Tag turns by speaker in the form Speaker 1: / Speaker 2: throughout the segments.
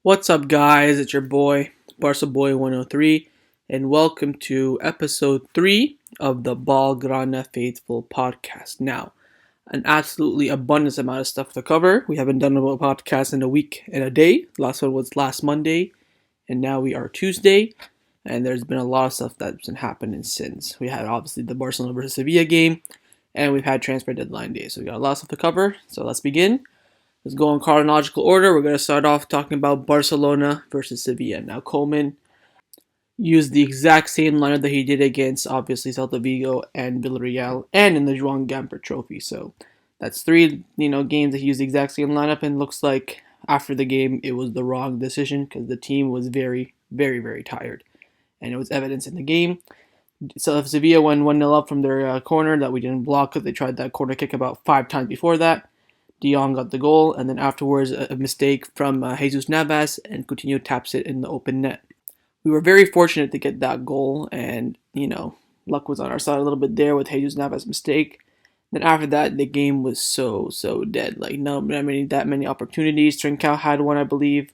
Speaker 1: What's up, guys? It's your boy, Barca Boy 103, and welcome to episode 3 of the Blaugrana Faithful podcast. Now, an absolutely abundance amount of stuff to cover. We haven't done a podcast in a week and a day. Last one was last Monday, and now we are Tuesday, and there's been a lot of stuff that's been happening since. We had, obviously, the Barcelona versus Sevilla game, and we've had transfer deadline day, so we got a lot of stuff to cover, so let's begin. Let's go in chronological order. We're going to start off talking about Barcelona versus Sevilla. Now, Koeman used the exact same lineup that he did against, obviously, Celta Vigo and Villarreal, and in the Joan Gamper Trophy. So that's three, games that he used the exact same lineup, and looks like after the game it was the wrong decision because the team was very, very, very tired, and it was evidence in the game. So if Sevilla went 1-0 up from their corner that we didn't block because they tried that corner kick about 5 times before that. De Jong got the goal, and then afterwards a mistake from Jesus Navas, and Coutinho taps it in the open net. We were very fortunate to get that goal, and, luck was on our side a little bit there with Jesus Navas' mistake. Then after that, the game was so dead. Like, not that many opportunities. Trincao had one, I believe,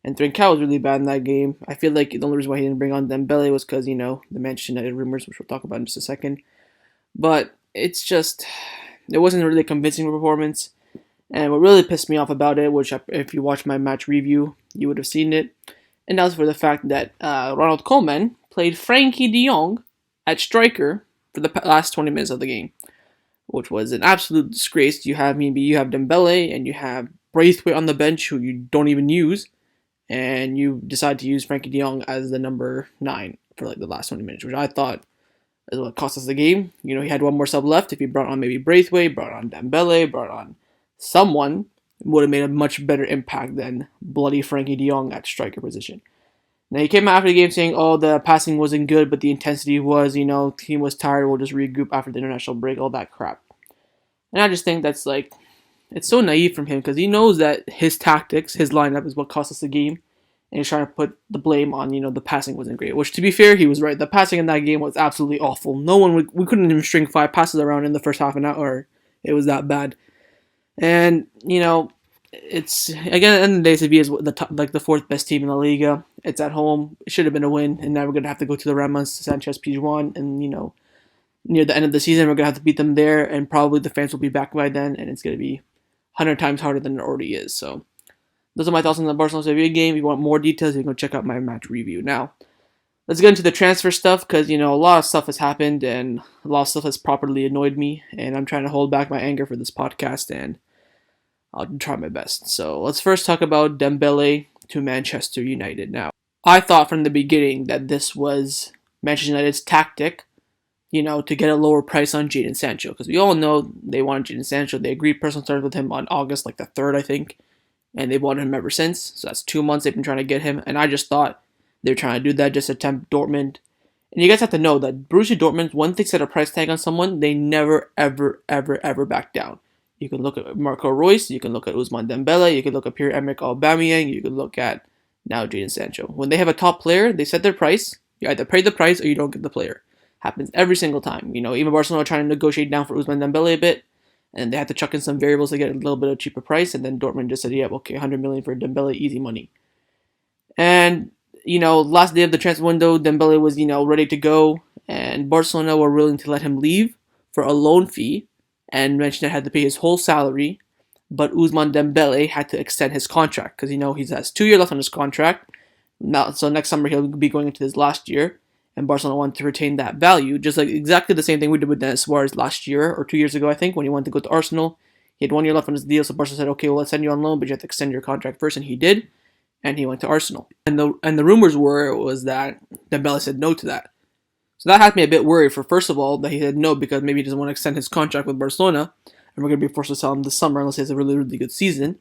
Speaker 1: and Trincao was really bad in that game. I feel like the only reason why he didn't bring on Dembele was because, the Manchester United rumors, which we'll talk about in just a second. But it wasn't a really convincing performance. And what really pissed me off about it, which if you watch my match review, you would have seen it, and that was for the fact that Ronald Koeman played Frenkie de Jong at striker for the last 20 minutes of the game, which was an absolute disgrace. You have Dembele and you have Braithwaite on the bench who you don't even use, and you decide to use Frenkie de Jong as the number 9 for the last 20 minutes, which I thought is what cost us the game. He had one more sub left. If he brought on maybe Braithwaite, brought on Dembele, brought on someone, would have made a much better impact than bloody Frenkie de Jong at striker position. Now, he came out after the game saying, the passing wasn't good, but the intensity was, team was tired, we'll just regroup after the international break, all that crap. And I just think that's it's so naive from him, because he knows that his tactics, his lineup is what cost us the game, and he's trying to put the blame on, the passing wasn't great, which, to be fair, he was right. The passing in that game was absolutely awful. We couldn't even string 5 passes around in the first half an hour. It was that bad. And, it's, again, at the end of the day, Sevilla is the 4th best team in La Liga. It's at home. It should have been a win. And now we're going to have to go to the Ramos Sanchez Pizjuan. And, near the end of the season, we're going to have to beat them there. And probably the fans will be back by then. And it's going to be 100 times harder than it already is. So those are my thoughts on the Barcelona-Sevilla game. If you want more details, you can go check out my match review. Now, let's get into the transfer stuff, because, a lot of stuff has happened. And a lot of stuff has properly annoyed me. And I'm trying to hold back my anger for this podcast. And I'll try my best. So let's first talk about Dembele to Manchester United. Now, I thought from the beginning that this was Manchester United's tactic, to get a lower price on Jadon Sancho. Because we all know they wanted Jadon Sancho. They agreed personal terms with him on August, the 3rd, I think. And they've wanted him ever since. So that's 2 months they've been trying to get him. And I just thought they were trying to do that just to tempt Dortmund. And you guys have to know that Borussia Dortmund, once they set a price tag on someone, they never, ever, ever, ever back down. You can look at Marco Reus, you can look at Ousmane Dembele, you can look at Pierre-Emerick Aubameyang, you can look at now Jadon Sancho. When they have a top player, they set their price. You either pay the price or you don't get the player. Happens every single time. Even Barcelona trying to negotiate down for Ousmane Dembele a bit, and they had to chuck in some variables to get a little bit of cheaper price, and then Dortmund just said, yeah, okay, 100 million for Dembele, easy money. And, last day of the transfer window, Dembele was, ready to go, and Barcelona were willing to let him leave for a loan fee, and mentioned that had to pay his whole salary, but Ousmane Dembele had to extend his contract because he has 2 years left on his contract. Now, so next summer he'll be going into his last year, and Barcelona wanted to retain that value, just like exactly the same thing we did with Denis Suarez last year or 2 years ago, I think, when he wanted to go to Arsenal. He had 1 year left on his deal, so Barcelona said, okay, well, let's send you on loan, but you have to extend your contract first, and he did, and he went to Arsenal. And the rumors was that Dembele said no to that. So that had me a bit worried for, first of all, that he said no because maybe he doesn't want to extend his contract with Barcelona, and we're going to be forced to sell him this summer unless he has a really, really good season.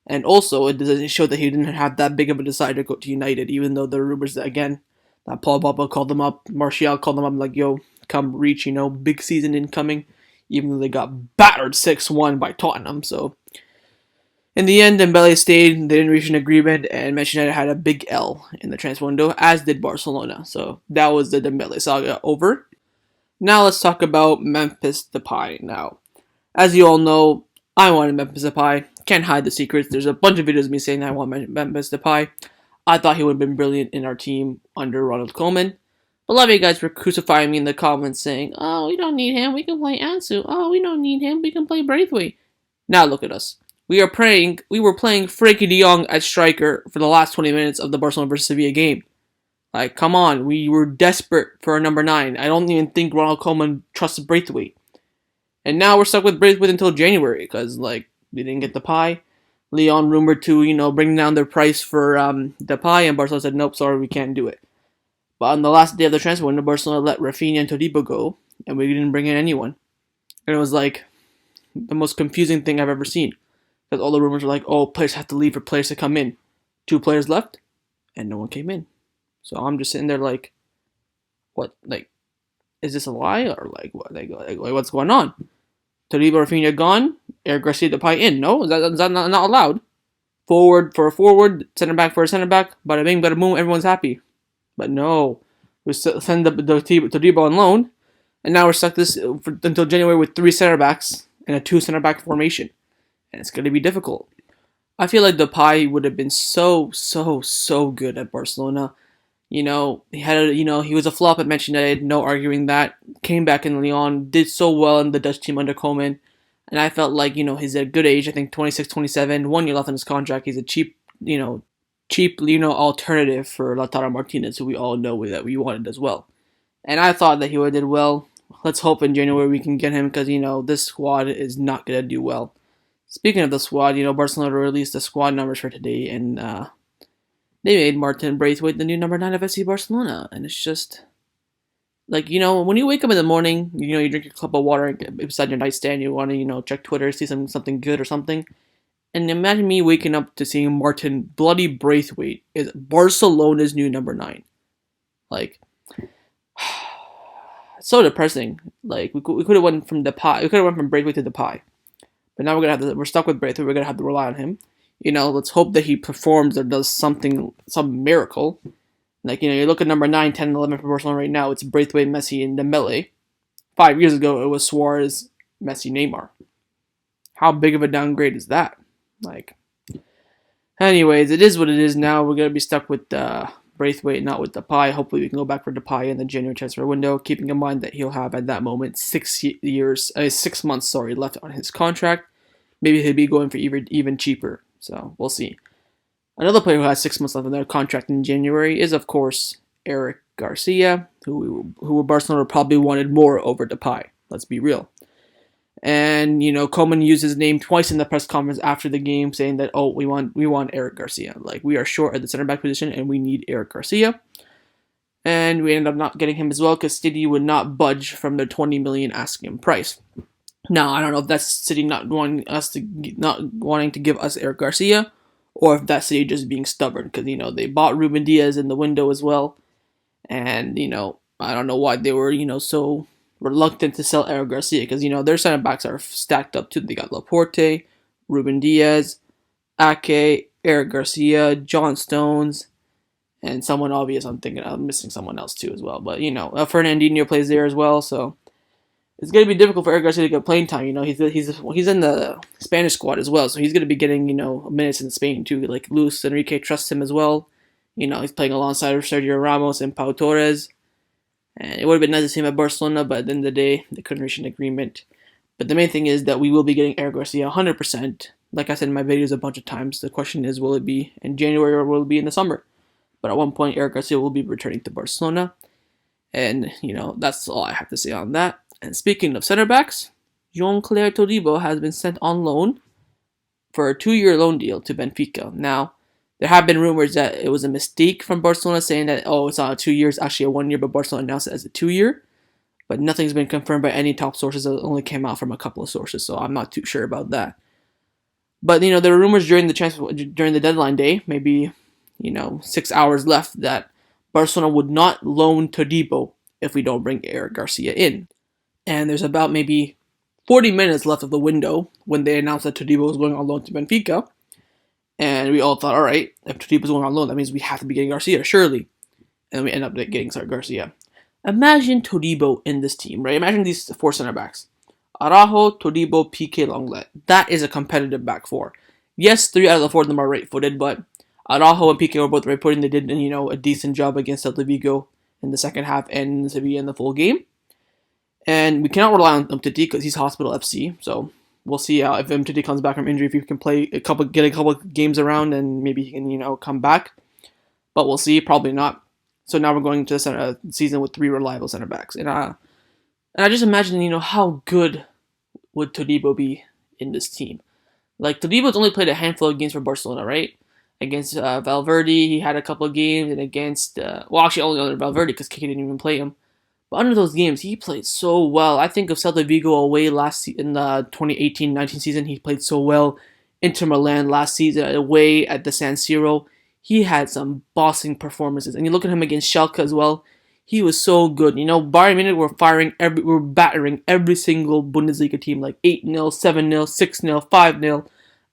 Speaker 1: And also, it doesn't show that he didn't have that big of a desire to go to United, even though there are rumors that, again, that Paul Pogba called them up, Martial called them up, like, yo, come reach, big season incoming, even though they got battered 6-1 by Tottenham. So in the end, Dembele stayed, they didn't reach an agreement, and Manchester United had a big L in the transfer window, as did Barcelona. So that was the Dembele saga over. Now let's talk about Memphis Depay. Now, as you all know, I wanted Memphis Depay can't hide the secrets. There's a bunch of videos of me saying that I want Memphis Depay. I thought he would have been brilliant in our team under Ronald Koeman. But a lot of you guys were crucifying me in the comments saying, oh, we don't need him, we can play Ansu. Oh, we don't need him, we can play Braithwaite. Now look at us. We were playing Frankie de Jong at striker for the last 20 minutes of the Barcelona versus Sevilla game. Like, come on, we were desperate for a number 9. I don't even think Ronald Koeman trusted Braithwaite. And now we're stuck with Braithwaite until January because, like, we didn't get Depay. Lyon rumored to, bring down their price for Depay, and Barcelona said, nope, sorry, we can't do it. But on the last day of the transfer window, Barcelona let Rafinha and Todibo go, and we didn't bring in anyone. And it was like the most confusing thing I've ever seen. Because all the rumors were like, oh, players have to leave for players to come in. 2 players left, and no one came in. So I'm just sitting there like, what? Like, is this a lie? Or like, what? Like what's going on? Todibo, Rafinha gone, Eric Garcia, Depay in. No? Is that not allowed? Forward for a forward, center back for a center back, bada bing, bada boom, everyone's happy. But no, we send the Todibo on loan, and now we're stuck until January with 3 center backs and a 2 center back formation, and it's going to be difficult. I feel like Depay would have been so good at Barcelona. He was a flop. I mentioned that. I had no arguing that. Came back in Lyon, did so well in the Dutch team under Koeman, and I felt like he's at a good age. I think 26, 27, 1 year left on his contract. He's a cheap alternative for Lautaro Martinez, who we all know that we wanted as well. And I thought that he would have did well. Let's hope in January we can get him because, this squad is not going to do well. Speaking of the squad, Barcelona released the squad numbers for today, and they made Martin Braithwaite the new number 9 of FC Barcelona. And it's just, like, when you wake up in the morning, you drink your cup of water beside your nightstand, you want to, check Twitter, see something good or something. And imagine me waking up to seeing Martin bloody Braithwaite is Barcelona's new number 9. Like, it's so depressing. Like, we could have went from Depay. We could have went from Braithwaite to Depay, but now we're stuck with Braithwaite. We're gonna have to rely on him. Let's hope that he performs or does some miracle. Like, you look at number 9, 10, and 11 for Barcelona right now. It's Braithwaite, Messi, and Dembele. 5 years ago, it was Suarez, Messi, Neymar. How big of a downgrade is that? Like, anyways, it is what it is now. We're going to be stuck with Braithwaite, not with Depay. Hopefully we can go back for Depay in the January transfer window, keeping in mind that he'll have at that moment 6 months left on his contract. Maybe he'll be going for even cheaper, so we'll see. Another player who has 6 months left on their contract in January is, of course, Eric Garcia, who Barcelona probably wanted more over Depay. Let's be real. And, Koeman used his name twice in the press conference after the game, saying that, oh, we want Eric Garcia. Like, we are short at the center back position, and we need Eric Garcia. And we ended up not getting him as well, because City would not budge from their 20 million asking price. Now, I don't know if that's City not wanting to give us Eric Garcia, or if that's City just being stubborn, because, they bought Ruben Diaz in the window as well. And, I don't know why they were, so reluctant to sell Eric Garcia, because their center backs are stacked up too. They got Laporte, Ruben Diaz, Ake, Eric Garcia, John Stones, and someone obvious. I'm missing someone else too as well. But Fernandinho plays there as well, so it's going to be difficult for Eric Garcia to get playing time. He's in the Spanish squad as well, so he's going to be getting minutes in Spain too. Like Luis Enrique trusts him as well. He's playing alongside Sergio Ramos and Pau Torres. And it would have been nice to see him at Barcelona, but at the end of the day, they couldn't reach an agreement. But the main thing is that we will be getting Eric Garcia 100%. Like I said in my videos a bunch of times, the question is, will it be in January or will it be in the summer? But at one point, Eric Garcia will be returning to Barcelona. And, that's all I have to say on that. And speaking of center backs, Jean-Claire Todibo has been sent on loan for a 2-year loan deal to Benfica. Now, there have been rumors that it was a mistake from Barcelona saying that, it's not a 2 years, actually a 1 year, but Barcelona announced it as a 2 year. But nothing's been confirmed by any top sources. It only came out from a couple of sources, so I'm not too sure about that. But, there were rumors during the deadline day, maybe, 6 hours left, that Barcelona would not loan Todibo if we don't bring Eric Garcia in. And there's about maybe 40 minutes left of the window when they announced that Todibo was going on loan to Benfica. And we all thought, all right, if Todibo's going on loan, that means we have to be getting Garcia, surely. And we end up getting Garcia. Imagine Todibo in this team, right? Imagine these 4 center backs. Araujo, Todibo, Piqué, Lenglet. That is a competitive back 4. Yes, 3 out of the 4 of them are right-footed, but Araujo and Piqué were both right-footed, and they did a decent job against Celta Vigo in the second half and in Sevilla in the full game. And we cannot rely on Umtiti because he's hospital FC, so we'll see if Umtiti comes back from injury, if he can get a couple games around, and maybe he can come back. But we'll see, probably not. So now we're going into the season with 3 reliable center backs, and I just imagine how good would Todibo be in this team. Like, Todibo's only played a handful of games for Barcelona, right? Against Valverde, he had a couple of games, and against actually only under Valverde because Kike didn't even play him. But under those games, he played so well. I think of Celta Vigo away in the 2018-19 season, he played so well. Inter Milan last season away at the San Siro, he had some bossing performances. And you look at him against Schalke as well. He was so good. Bayern Munich were battering every single Bundesliga team like 8-0, 7-0, 6-0, 5-0.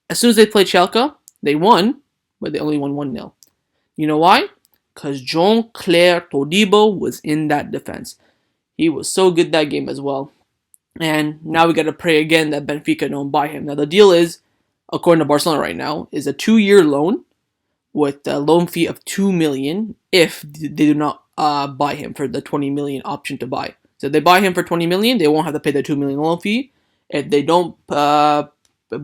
Speaker 1: As soon as they played Schalke, they won, but they only won 1-0. You know why? Because Jean-Claire Todibo was in that defense. He was so good that game as well. And now we got to pray again that Benfica don't buy him. Now the deal is, according to Barcelona right now, is a 2-year loan with a loan fee of 2 million if they do not buy him for the 20 million option to buy. So if they buy him for 20 million, they won't have to pay the 2 million loan fee. If they don't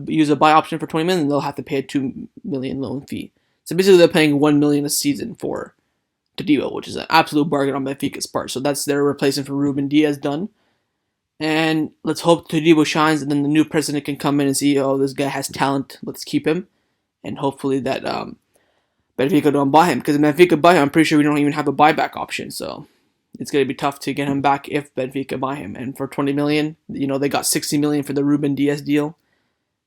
Speaker 1: use a buy option for 20 million, they'll have to pay a 2 million loan fee. So basically, they're paying 1 million a season for Todibo, which is an absolute bargain on Benfica's part. So that's their replacement for Ruben Diaz done. And let's hope Todibo shines, and then the new president can come in and see, oh, this guy has talent, let's keep him. And hopefully that Benfica don't buy him. Because if Benfica buy him, I'm pretty sure we don't even have a buyback option. So it's going to be tough to get him back if Benfica buy him. And for 20 million, they got 60 million for the Ruben Diaz deal.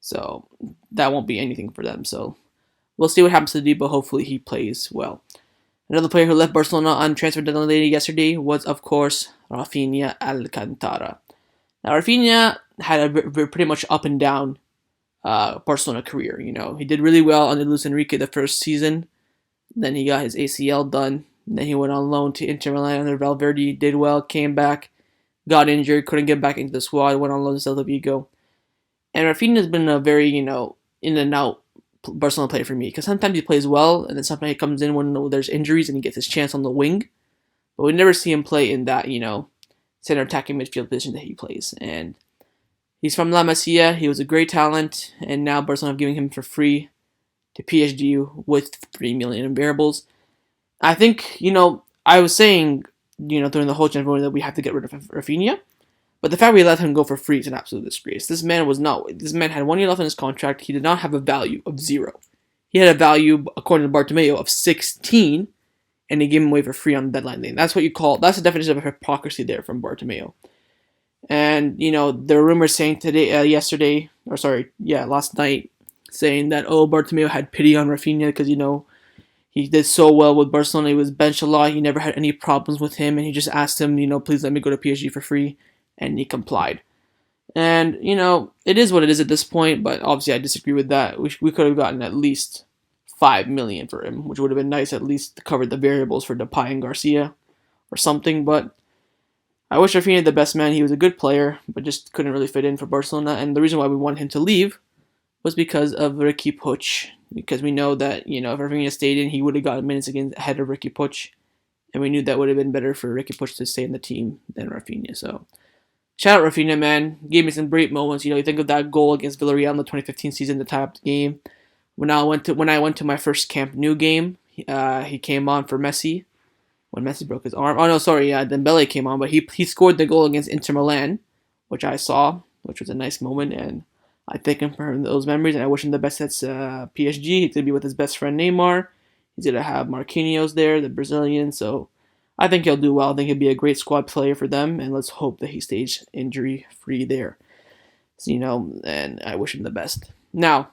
Speaker 1: So that won't be anything for them. So we'll see what happens to Todibo. Hopefully he plays well. Another player who left Barcelona on transfer deadline yesterday was, of course, Rafinha Alcantara. Now, Rafinha had a pretty much up and down Barcelona career. He did really well under Luis Enrique the first season. Then he got his ACL done. Then he went on loan to Inter Milan under Valverde. Did well, came back, got injured, couldn't get back into the squad. Went on loan to Celta Vigo. And Rafinha has been a very in and out Barcelona player for me, because sometimes he plays well, and then sometimes he comes in when there's injuries and he gets his chance on the wing. But we never see him play in that center attacking midfield position that he plays. And he's from La Masia. He was a great talent, and now Barcelona have given him for free to PSG with 3 million in variables. I think I was saying during the whole transfer that we have to get rid of Rafinha. But the fact we let him go for free is an absolute disgrace. This man had 1 year left in his contract. He did not have a value of 0. He had a value, according to Bartomeu, of 16, and they gave him away for free on the deadline day. That's the definition of hypocrisy there from Bartomeu. And, there were rumors saying last night, saying that, Bartomeu had pity on Rafinha because, he did so well with Barcelona. He was benched a lot. He never had any problems with him, and he just asked him, please let me go to PSG for free. And he complied. And, it is what it is at this point, but obviously I disagree with that. We could have gotten at least 5 million for him, which would have been nice, at least to cover the variables for Depay and Garcia or something. But I wish Rafinha the best, man. He was a good player, but just couldn't really fit in for Barcelona. And the reason why we wanted him to leave was because of Riqui Puig. Because we know that, if Rafinha stayed in, he would have gotten minutes ahead of Riqui Puig. And we knew that would have been better for Riqui Puig to stay in the team than Rafinha. So shout out Rafinha, man. Gave me some great moments. You think of that goal against Villarreal in the 2015 season, the tie-up game. When I went to my first Camp Nou game, he came on for Messi when Messi broke his arm. Oh no, sorry, Dembele came on, but he scored the goal against Inter Milan, which I saw, which was a nice moment, and I thank him for those memories, and I wish him the best at PSG. He's gonna be with his best friend Neymar. He's gonna have Marquinhos there, the Brazilian. So I think he'll do well. I think he'll be a great squad player for them, and let's hope that he stays injury-free there. So, and I wish him the best. Now,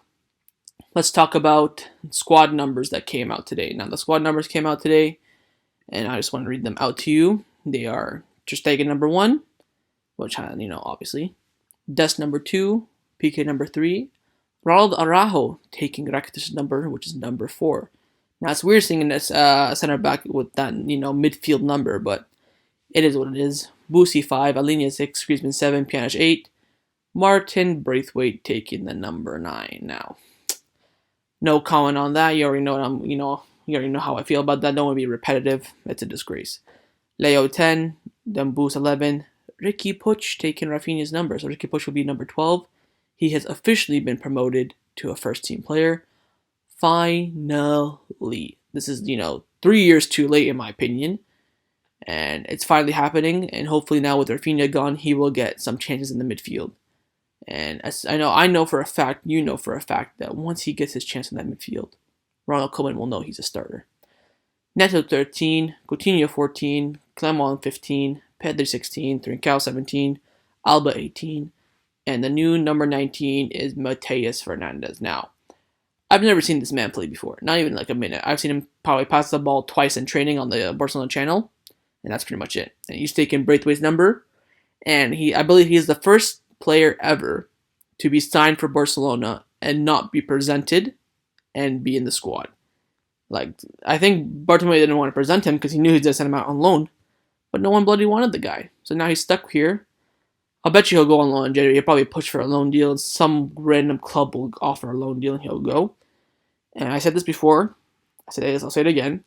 Speaker 1: let's talk about squad numbers that came out today. Now, the squad numbers came out today, and I just want to read them out to you. They are Ter Stegen number 1, which, obviously. Dest number 2, Piqué number 3, Ronald Araujo taking Rakitic's number, which is number 4. Now, it's weird seeing this center back with that, midfield number, but it is what it is. Busi 5, Alina 6, Griezmann 7, Pjanic 8, Martin Braithwaite taking the number 9. Now, No comment on that. You already know what you already know how I feel about that. Don't want to be repetitive. It's a disgrace. Leo 10, Dembele 11, Ricky Puig taking Rafinha's number. So Ricky Puig will be number 12. He has officially been promoted to a first team player. Finally. This is, 3 years too late in my opinion. And it's finally happening. And hopefully now with Rafinha gone, he will get some chances in the midfield. And as I know for a fact, you know for a fact that once he gets his chance in that midfield, Ronald Koeman will know he's a starter. Neto 13, Coutinho 14, Clement 15, Pedri 16, Trincao 17, Alba 18, and the new number 19 is Matias Fernandez. Now, I've never seen this man play before, not even like a minute. I've seen him probably pass the ball twice in training on the Barcelona channel, and that's pretty much it. And he's taken Braithwaite's number, and I believe he is the first player ever to be signed for Barcelona and not be presented and be in the squad. Like, I think Bartomeu didn't want to present him because he knew he'd just send him out on loan, but no one bloody wanted the guy. So now he's stuck here. I'll bet you he'll go on loan in January. He'll probably push for a loan deal. Some random club will offer a loan deal and he'll go. And I said this before. I said this, I'll say it again.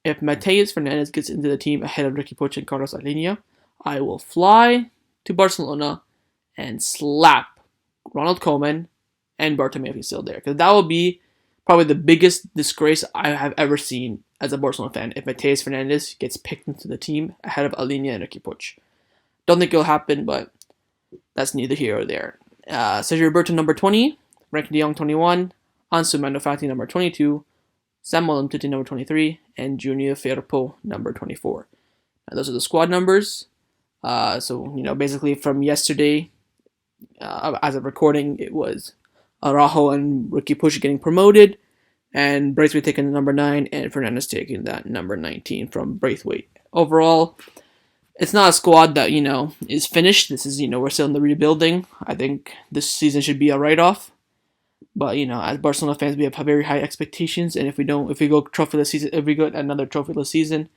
Speaker 1: If Matias Fernandez gets into the team ahead of Ricky Puig and Carlos Alenia, I will fly to Barcelona and slap Ronald Koeman and Bartomeu if he's still there. Because that will be probably the biggest disgrace I have ever seen as a Barcelona fan if Matias Fernandez gets picked into the team ahead of Alenia and Ricky Puig. Don't think it'll happen, but that's neither here or there. Sergio Roberto, number 20. Frankie de Jong, 21. Ansu Fati, number 22. Samuel Umtiti, number 23. And Junior Firpo, number 24. Now, those are the squad numbers. Basically from yesterday, as of recording, it was Araujo and Ricky Puig getting promoted, and Braithwaite taking the number 9, and Fernandez taking that number 19 from Braithwaite. Overall, it's not a squad that, is finished. This is, we're still in the rebuilding. I think this season should be a write-off. But, as Barcelona fans, we have very high expectations, and if we go trophyless season, if we go another trophyless season,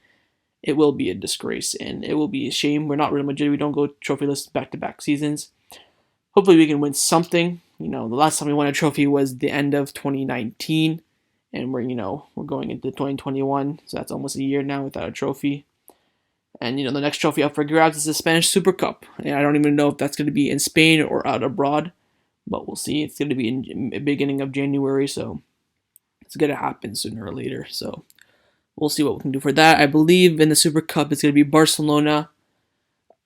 Speaker 1: it will be a disgrace, and it will be a shame. We're not Real Madrid. We don't go trophyless back-to-back seasons. Hopefully we can win something. The last time we won a trophy was the end of 2019, and we're going into 2021, so that's almost a year now without a trophy. And the next trophy up for grabs is the Spanish Super Cup, and I don't even know if that's going to be in Spain or out abroad, but we'll see. It's going to be in the beginning of January, so it's going to happen sooner or later. So we'll see what we can do for that. I believe in the Super Cup it's going to be Barcelona,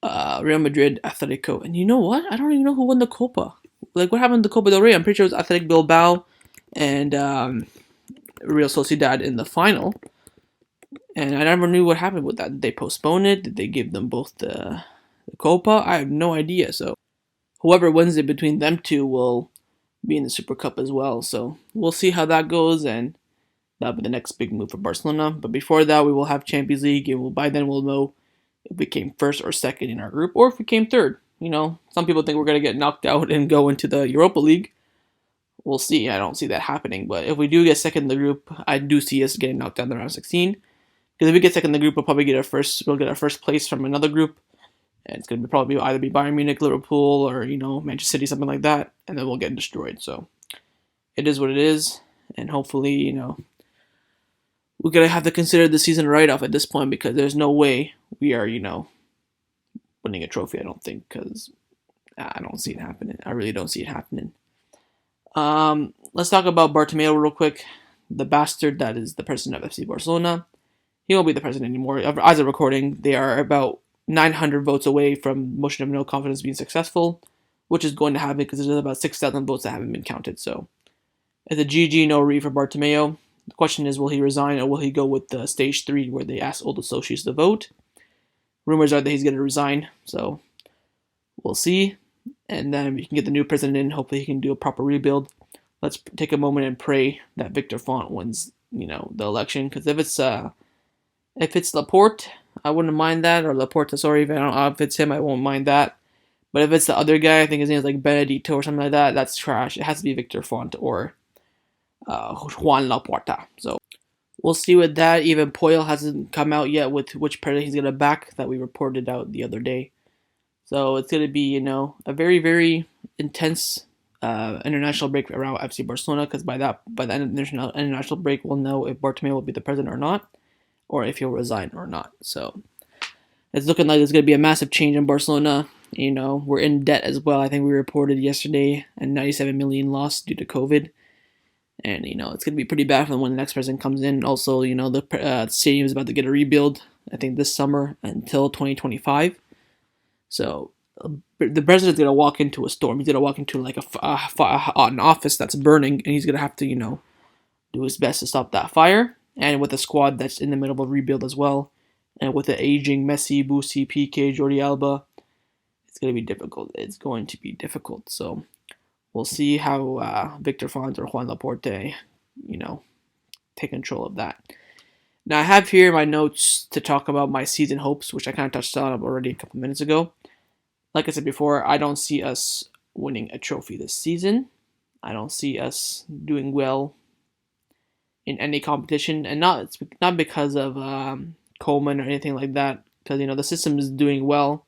Speaker 1: Real Madrid, Atletico, and you know what? I don't even know who won the Copa. Like, what happened to Copa del Rey? I'm pretty sure it was Athletic Bilbao and Real Sociedad in the final. And I never knew what happened with that. Did they postpone it? Did they give them both the Copa? I have no idea. So whoever wins it between them two will be in the Super Cup as well. So we'll see how that goes, and that'll be the next big move for Barcelona. But before that, we will have Champions League, and by then we'll know if we came first or second in our group, or if we came third. Some people think we're going to get knocked out and go into the Europa League. We'll see. I don't see that happening. But if we do get second in the group, I do see us getting knocked out in the round of 16. Because if we get second in the group, we'll probably get our first place from another group. And it's going to probably either be Bayern Munich, Liverpool, or, Manchester City, something like that. And then we'll get destroyed. So it is what it is. And hopefully, we're going to have to consider the season write-off at this point, because there's no way we are, winning a trophy, I don't think, because I don't see it happening. I really don't see it happening. Let's talk about Bartomeu real quick. The bastard that is the president of FC Barcelona. He won't be the president anymore. As of recording, they are about 900 votes away from motion of no confidence being successful, which is going to happen because there's about 6,000 votes that haven't been counted. So it's a GG no re for Bartomeu. The question is, will he resign, or will he go with the stage 3 where they ask all the associates to vote? Rumors are that he's going to resign, so we'll see. And then we can get the new president in. Hopefully he can do a proper rebuild. Let's take a moment and pray that Victor Font wins, the election. Because if it's Laporte, I wouldn't mind that. Or Laporta, sorry. If it's him, I won't mind that. But if it's the other guy, I think his name is like Benedito or something like that, that's trash. It has to be Victor Font or Juan Laporta. So we'll see with that. Even Poyle hasn't come out yet with which president he's going to back that we reported out the other day. So it's going to be, a very, very intense international break around FC Barcelona, because by the end of the international break, we'll know if Bartomeu will be the president or not, or if he'll resign or not. So it's looking like there's going to be a massive change in Barcelona. We're in debt as well. I think we reported yesterday a 97 million loss due to COVID. And, it's going to be pretty bad for when the next president comes in. Also, the stadium is about to get a rebuild, I think, this summer until 2025. So the president's going to walk into a storm. He's going to walk into like an office that's burning, and he's going to have to, do his best to stop that fire. And with a squad that's in the middle of a rebuild as well, and with the aging Messi, Bussi, Piqué, Jordi Alba, it's going to be difficult. It's going to be difficult. So we'll see how Victor Font or Juan Laporte, take control of that. Now, I have here my notes to talk about my season hopes, which I kind of touched on already a couple minutes ago. Like I said before, I don't see us winning a trophy this season. I don't see us doing well in any competition, and not because of Coleman or anything like that, because the system is doing well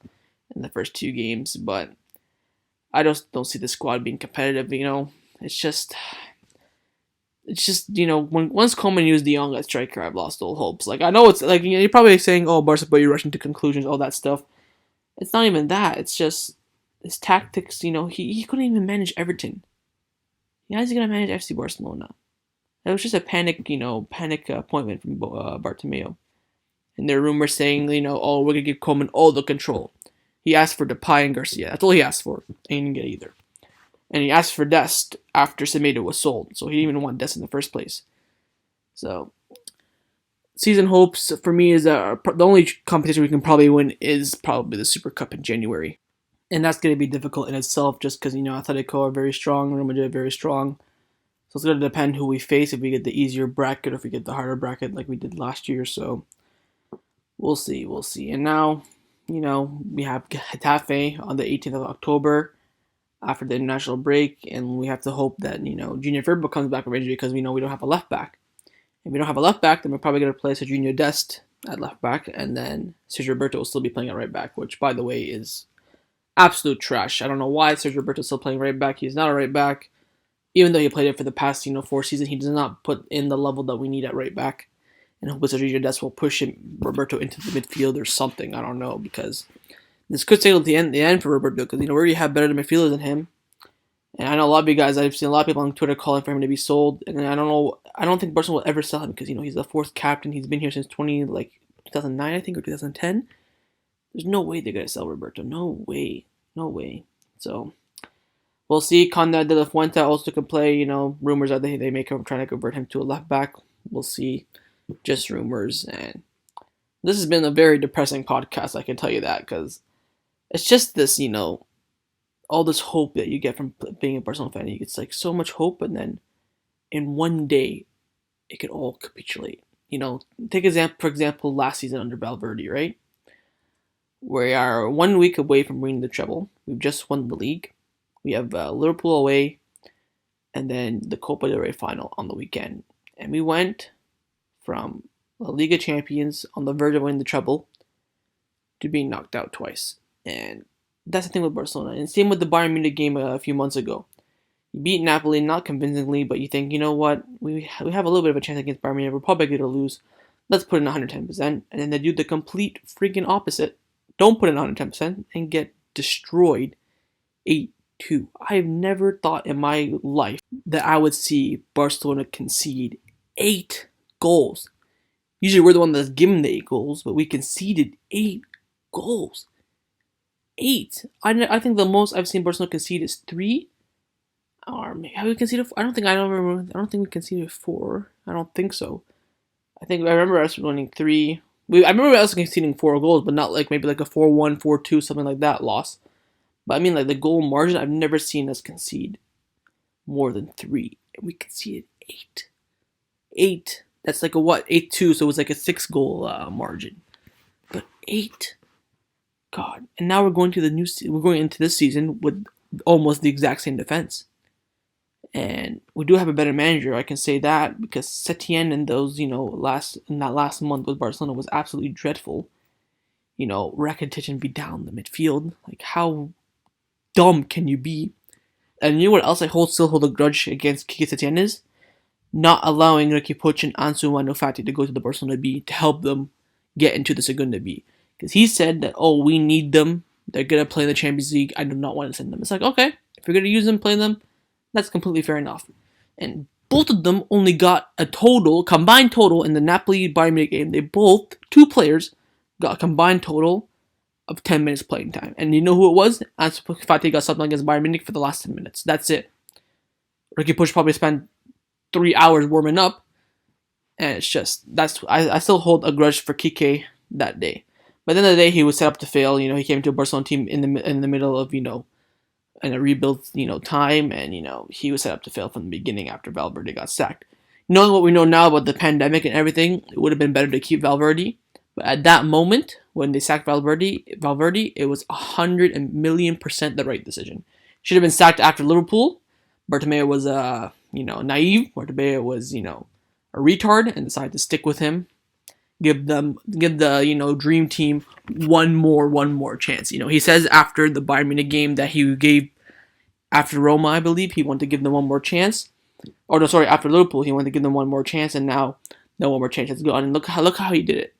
Speaker 1: in the first 2 games, but I just don't see the squad being competitive. It's just once Coleman used De Jong at striker, I've lost all hopes. Like, I know it's like you're probably saying, "Oh, Barca, but you're rushing to conclusions," all that stuff. It's not even that. It's just his tactics. He couldn't even manage Everton. How is he gonna manage FC Barcelona? It was just a panic appointment from Bartomeu. And there are rumors saying, oh, we're gonna give Coleman all the control. He asked for Depay and Garcia. That's all he asked for. And he didn't get either. And he asked for Dest after Semedo was sold. So he didn't even want Dest in the first place. So, season hopes for me is the only competition we can probably win is probably the Super Cup in January. And that's going to be difficult in itself just because, Atletico are very strong, Real Madrid are very strong. So it's going to depend who we face, if we get the easier bracket or if we get the harder bracket like we did last year. So we'll see. And now, we have Getafe on the 18th of October after the international break. And we have to hope that, Junior Firpo comes back from injury because we know we don't have a left back. If we don't have a left back, then we're probably going to play Serginho Dest at left back. And then Sergio Roberto will still be playing at right back, which, by the way, is absolute trash. I don't know why Sergio Roberto is still playing right back. He's not a right back. Even though he played it for the past, 4 seasons, he does not put in the level that we need at right back. And hopefully Sergio Dest will push Roberto into the midfield or something. I don't know, because this could stay till the end for Roberto, because we already have better midfielders than him. And I know a lot of you guys, I've seen a lot of people on Twitter calling for him to be sold. And I don't know, I don't think Barcelona will ever sell him because, he's the 4th captain. He's been here since 2009, I think, or 2010. There's no way they're going to sell Roberto. No way. So we'll see. Conrad de la Fuente also could play. Rumors are they may trying to convert him to a left back. We'll see. Just rumors. And this has been a very depressing podcast, I can tell you that, because it's just this, all this hope that you get from being a Barcelona fan. It's like so much hope, and then in one day, it could all capitulate. For example, last season under Valverde, right? We are 1 week away from winning the treble. We've just won the league. We have Liverpool away, and then the Copa del Rey final on the weekend. And we went from La Liga champions on the verge of winning the treble to being knocked out twice. And that's the thing with Barcelona. And same with the Bayern Munich game a few months ago. You beat Napoli, not convincingly, but you think, what, we have a little bit of a chance against Bayern Munich. We're probably going to lose. Let's put in 110%. And then they do the complete freaking opposite. Don't put in 110% and get destroyed 8-2. I've never thought in my life that I would see Barcelona concede 8 goals. Usually we're the one that's given the 8 goals, but we conceded 8 goals. 8. I think the most I've seen Barcelona concede is 3. Or maybe have we conceded 4? I don't think we conceded 4. I don't think so. I remember us winning 3. I remember us conceding 4 goals, but not maybe a 4-1, 4-2, something like that loss. But I mean, the goal margin, I've never seen us concede more than 3. And we conceded 8. 8. That's 8-2, so it was a 6-goal margin. But 8. God. And now we're going into this season with almost the exact same defense. And we do have a better manager, I can say that, because Setien and those, in that last month with Barcelona was absolutely dreadful. Rakitic and be down the midfield. How dumb can you be And you know what else I still hold a grudge against Kike Setien is? Not allowing Ricky Puig and Ansu Fati to go to the Barcelona B to help them get into the Segunda B. Because he said that, oh, we need them. They're going to play in the Champions League. I do not want to send them. It's like, okay, if you're going to use them, play them, that's completely fair enough. And both of them only got a combined total in the Napoli-Bayern Munich game. They both, two players, got a combined total of 10 minutes playing time. And you know who it was? Ansu Fati got something against Bayern Munich for the last 10 minutes. That's it. Ricky Puig probably spent 3 hours warming up, and it's just I still hold a grudge for Kike that day. But at the end of the day, he was set up to fail. He came to a Barcelona team in the middle of in a rebuild time, and he was set up to fail from the beginning after Valverde got sacked. Knowing what we know now about the pandemic and everything, it would have been better to keep Valverde. But at that moment, when they sacked Valverde, it was 100,000,000% the right decision. Should have been sacked after Liverpool. Bartomeu was naive. Bartomeu was a retard and decided to stick with him. Give the dream team one more chance. He says after the Bayern Munich game that he gave after Roma, I believe, he wanted to give them one more chance. Or no, sorry, after Liverpool, he wanted to give them one more chance, and now no one more chance has gone. And look how he did it.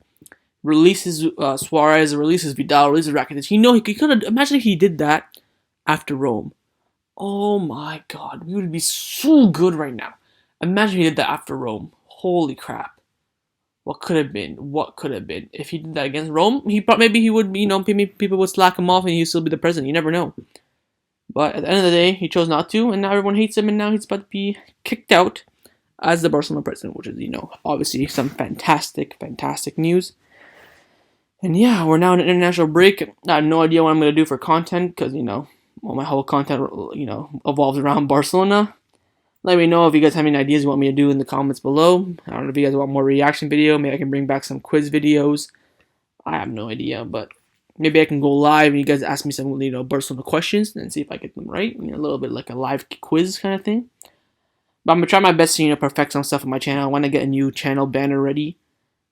Speaker 1: Releases Suarez, releases Vidal, releases Rakitic. He could have. Imagine if he did that after Rome. Oh my God, we would be so good right now. Imagine if he did that after Rome. Holy crap! What could have been? If he did that against Rome? Maybe he would. People would slack him off, and he'd still be the president. You never know. But at the end of the day, he chose not to, and now everyone hates him, and now he's about to be kicked out as the Barcelona president, which is obviously some fantastic news. And yeah, we're now in an international break. I have no idea what I'm going to do for content because, my whole content, evolves around Barcelona. Let me know if you guys have any ideas you want me to do in the comments below. I don't know if you guys want more reaction video. Maybe I can bring back some quiz videos. I have no idea, but maybe I can go live and you guys ask me some, Barcelona questions and see if I get them right. A little bit like a live quiz kind of thing. But I'm going to try my best to, perfect some stuff on my channel. I want to get a new channel banner ready.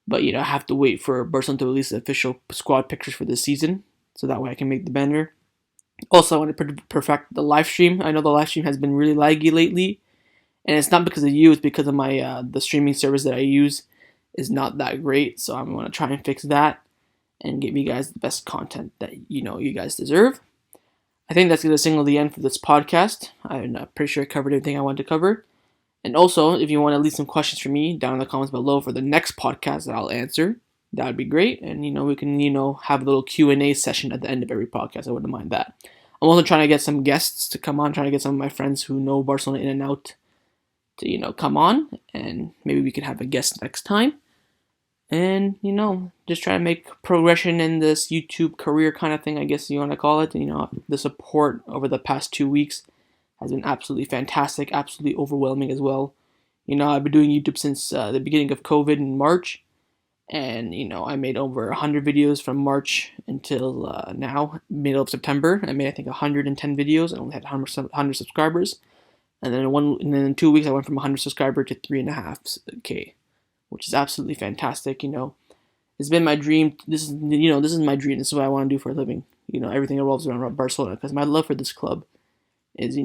Speaker 1: But, I have to wait for Barcelona to release the official squad pictures for this season. So that way I can make the banner. Also, I want to perfect the live stream. I know the live stream has been really laggy lately. And it's not because of you. It's because of my the streaming service that I use is not that great. So I'm going to try and fix that. And give you guys the best content that, you guys deserve. I think that's going to signal the end for this podcast. I'm pretty sure I covered everything I wanted to cover. And also, if you want to leave some questions for me down in the comments below for the next podcast that I'll answer, that would be great. And, we can, have a little Q&A session at the end of every podcast. I wouldn't mind that. I'm also trying to get some guests to come on, trying to get some of my friends who know Barcelona in and out to, come on. And maybe we can have a guest next time. And, just try to make progression in this YouTube career kind of thing, I guess you want to call it. The support over the past 2 weeks has been absolutely fantastic, absolutely overwhelming as well. I've been doing YouTube since the beginning of COVID in March. And, I made over 100 videos from March until now, middle of September. I made, I think, 110 videos. I only had 100 subscribers. And then in 2 weeks, I went from 100 subscribers to 3.5K, which is absolutely fantastic. It's been my dream. This is my dream. This is what I want to do for a living. Everything revolves around Barcelona because my love for this club is,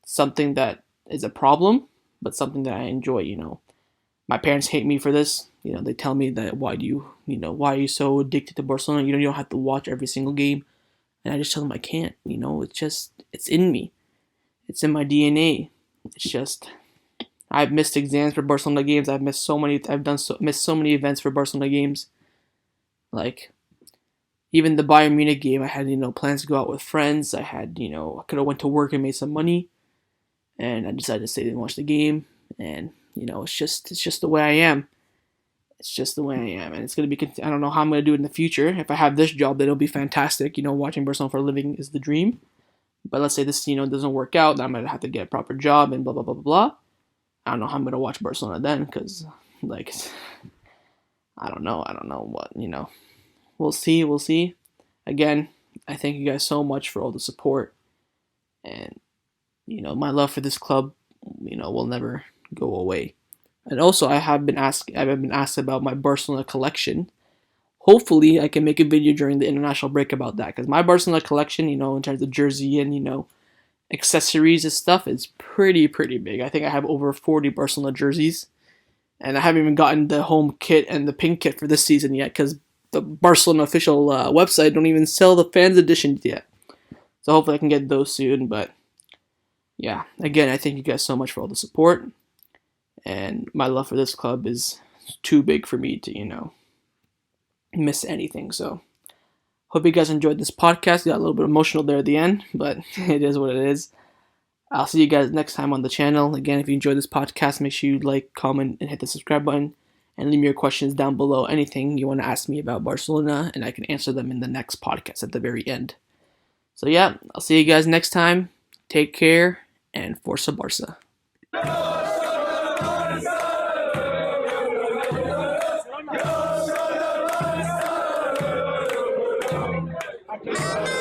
Speaker 1: something that is a problem, but something that I enjoy. My parents hate me for this. They tell me that why are you so addicted to Barcelona? You don't have to watch every single game. And I just tell them I can't. It's in me. It's in my DNA. It's just, I've missed exams for Barcelona games. Missed so many events for Barcelona games. Like, even the Bayern Munich game, I had, plans to go out with friends. I had, I could have went to work and made some money. And I decided to stay and watch the game. And, it's just the way I am. It's just the way I am. And it's going to be, I don't know how I'm going to do it in the future. If I have this job, then it'll be fantastic. Watching Barcelona for a living is the dream. But let's say this, doesn't work out. Then I'm going to have to get a proper job and blah, blah, blah, blah, blah. I don't know how I'm going to watch Barcelona then. Because, I don't know what, We'll see. Again, I thank you guys so much for all the support. And, my love for this club, will never go away. And also, I've been asked about my Barcelona collection. Hopefully, I can make a video during the international break about that. Because my Barcelona collection, in terms of jersey and, accessories and stuff is pretty big. I think I have over 40 Barcelona jerseys, and I haven't even gotten the home kit and the pink kit for this season yet because the Barcelona official website don't even sell the fans editions yet. So hopefully I can get those soon. But yeah, again, I thank you guys so much for all the support, and my love for this club is too big for me to miss anything. So hope you guys enjoyed this podcast. Got a little bit emotional there at the end, but it is what it is. I'll see you guys next time on the channel. Again, if you enjoyed this podcast, make sure you like, comment, and hit the subscribe button. And leave me your questions down below. Anything you want to ask me about Barcelona, and I can answer them in the next podcast at the very end. So yeah, I'll see you guys next time. Take care, and Forza Barca. Yeah.